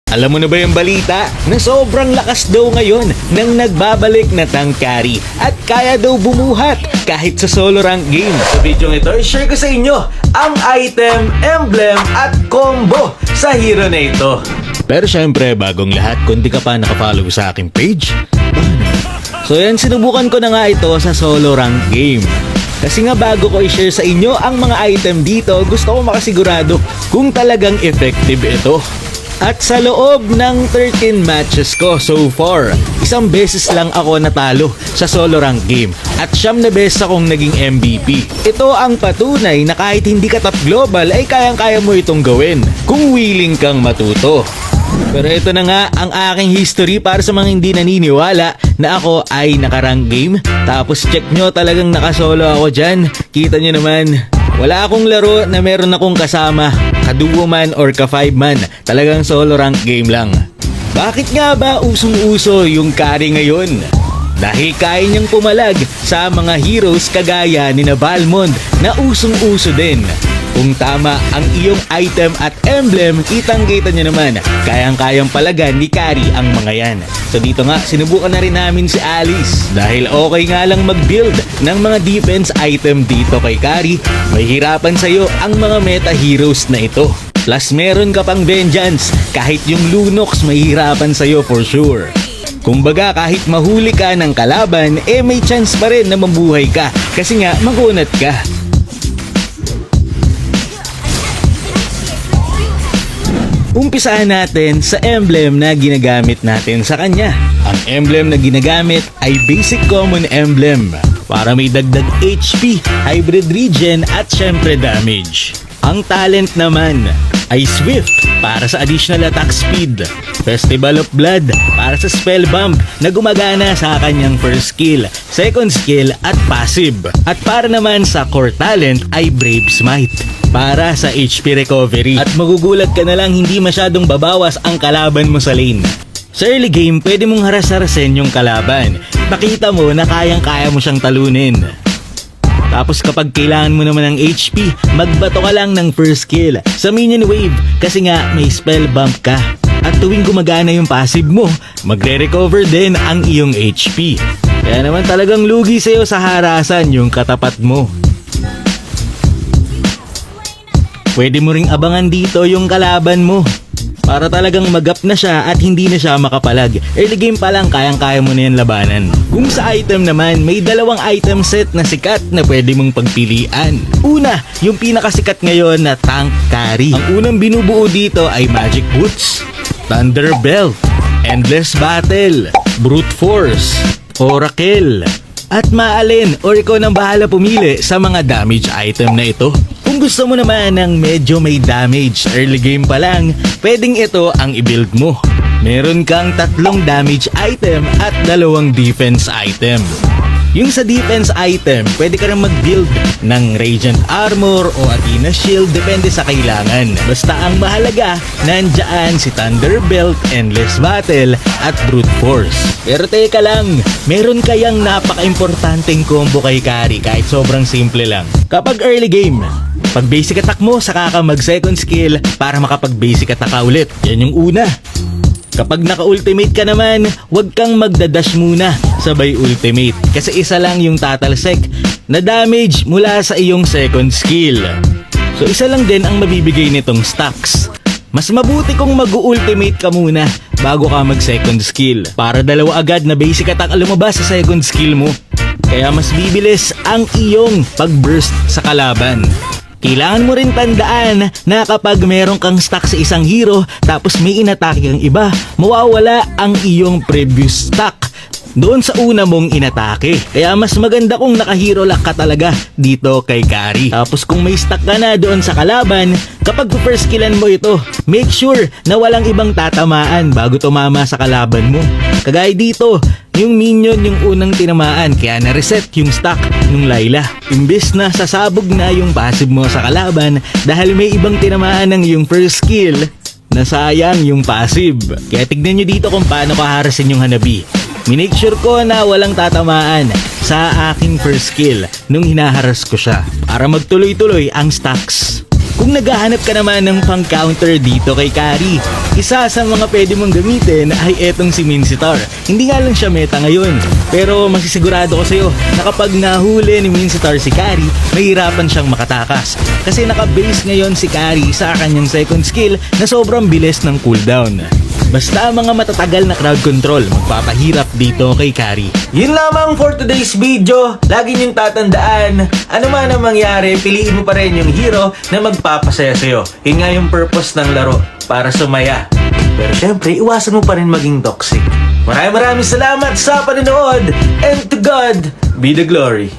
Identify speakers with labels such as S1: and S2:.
S1: Alam mo na ba yung balita na sobrang lakas daw ngayon ng nagbabalik na Tangkari at kaya daw bumuhat kahit sa solo rank game? Sa video ito, i-share ko sa inyo ang item, emblem at combo sa hero na ito. Pero syempre, bagong lahat, kung di ka pa nakafollow sa aking page, so yan, sinubukan ko na nga ito sa solo rank game. Kasi nga bago ko i-share sa inyo ang mga item dito, gusto ko makasigurado kung talagang effective ito. At sa loob ng 13 matches ko so far, isang beses lang ako natalo sa solo rank game at 9 na beses akong naging MVP. Ito ang patunay na kahit hindi ka top global ay kayang-kaya mo itong gawin kung willing kang matuto. Pero ito na nga ang aking history para sa mga hindi naniniwala na ako ay naka-rank game. Tapos check nyo, talagang nakasolo ako dyan. Kita nyo naman, wala akong laro na meron akong kasama, ka-duo man or ka-5 man. Talagang solo rank game lang. Bakit nga ba usong-uso yung carry ngayon? Dahil kaya niyang pumalag sa mga heroes kagaya ni Balmond na usong-uso din. Kung tama ang iyong item at emblem, kitang-kita nyo naman, kayang-kayang palagan ni Carry ang mga yan. So dito nga, sinubukan na rin namin si Alice. Dahil okay nga lang mag-build ng mga defense item dito kay Carry, may hirapan sa'yo ang mga meta heroes na ito. Plus meron ka pang vengeance, kahit yung Lunox may hirapan sa'yo for sure. Kumbaga kahit mahuli ka ng kalaban, may chance pa rin na mabuhay ka kasi nga magunat ka. Umpisahan natin sa emblem na ginagamit natin sa kanya. Ang emblem na ginagamit ay basic common emblem para may dagdag HP, hybrid regen at syempre damage. Ang talent naman ay Swift para sa additional attack speed, Festival of Blood para sa spell bump na gumagana sa kanyang first skill, second skill at passive. At para naman sa core talent ay Brave Smite para sa HP recovery. At magugulat ka na lang hindi masyadong babawas ang kalaban mo sa lane. Sa early game, pwede mong haras-harasin yung kalaban. Pakita mo na kayang-kaya mo siyang talunin. Tapos kapag kailangan mo naman ng HP, magbato ka lang ng first skill sa minion wave kasi nga may spell bump ka. At tuwing gumagana yung passive mo, magre-recover din ang iyong HP. Kaya naman talagang lugi sa'yo sa harasan yung katapat mo. Pwede mo ring abangan dito yung kalaban mo para talagang mag-up na siya at hindi na siya makapalag. Early game pa lang, kayang-kaya mo na yan labanan. Kung sa item naman, may dalawang item set na sikat na pwede mong pagpilian. Una, yung pinakasikat ngayon na tank carry. Ang unang binubuo dito ay Magic Boots, Thunder Belt, Endless Battle, Brute Force, Oracle, at maalin or ikaw nang bahala pumili sa mga damage item na ito. Kung gusto mo naman ng medyo may damage early game pa lang, pwedeng ito ang i-build mo. Meron kang 3 damage item at 2 defense item. Yung sa defense item, pwede ka rin mag-build ng Radiant Armor o Athena Shield, depende sa kailangan. Basta ang mahalaga, nandyan si Thunder Belt, Endless Battle at Brute Force. Pero teka lang, meron kayang napaka-importanteng combo kay Carry kahit sobrang simple lang. Kapag early game, pag basic attack mo, saka ka mag second skill para makapag basic attack ka ulit. Yan yung una. Kapag naka-ultimate ka naman, huwag kang magdadash muna sabay ultimate kasi isa lang yung tatalsek na damage mula sa iyong second skill. So isa lang din ang mabibigay nitong stacks. Mas mabuti kung mag-ultimate ka muna bago ka mag-second skill para 2 agad na basic attack ang lumabas sa second skill mo. Kaya mas bibilis ang iyong pag-burst sa kalaban. Kailangan mo rin tandaan na kapag meron kang stack sa isang hero tapos may inatake kang iba, mawawala ang iyong previous stack doon sa una mong inatake. Kaya mas maganda kung naka-hero lock ka talaga dito kay Carry. Tapos kung may stack ka na doon sa kalaban, kapag first killan mo ito, make sure na walang ibang tatamaan bago tumama sa kalaban mo. Kagaya dito, yung minion yung unang tinamaan kaya na-reset yung stack ng Layla. Imbes na sasabog na yung passive mo sa kalaban dahil may ibang tinamaan ng yung first skill, nasayang yung passive. Kaya tignan nyo dito kung paano kaharasin yung Hanabi. Minake sure ko na walang tatamaan sa aking first skill nung hinaharas ko siya para magtuloy-tuloy ang stacks. Kung naghahanap ka naman ng pang-counter dito kay Kari, isa sa mga pwede mong gamitin ay etong si Minsitthar. Hindi nga lang siya meta ngayon, pero masisigurado ko sa'yo na kapag nahuli ni Minsitthar si Kari, mahirapan siyang makatakas. Kasi naka-base ngayon si Kari sa kanyang second skill na sobrang bilis ng cooldown. Basta mga matatagal na crowd control, magpapahirap dito kay Kari.
S2: Yun lamang for today's video. Lagi niyong tatandaan, ano man ang mangyari, piliin mo pa rin yung hero na magpapasaya sa'yo. Yun nga yung purpose ng laro, para sumaya. Pero syempre, iwasan mo pa rin maging toxic. Maraming salamat sa panonood, and to God be the glory.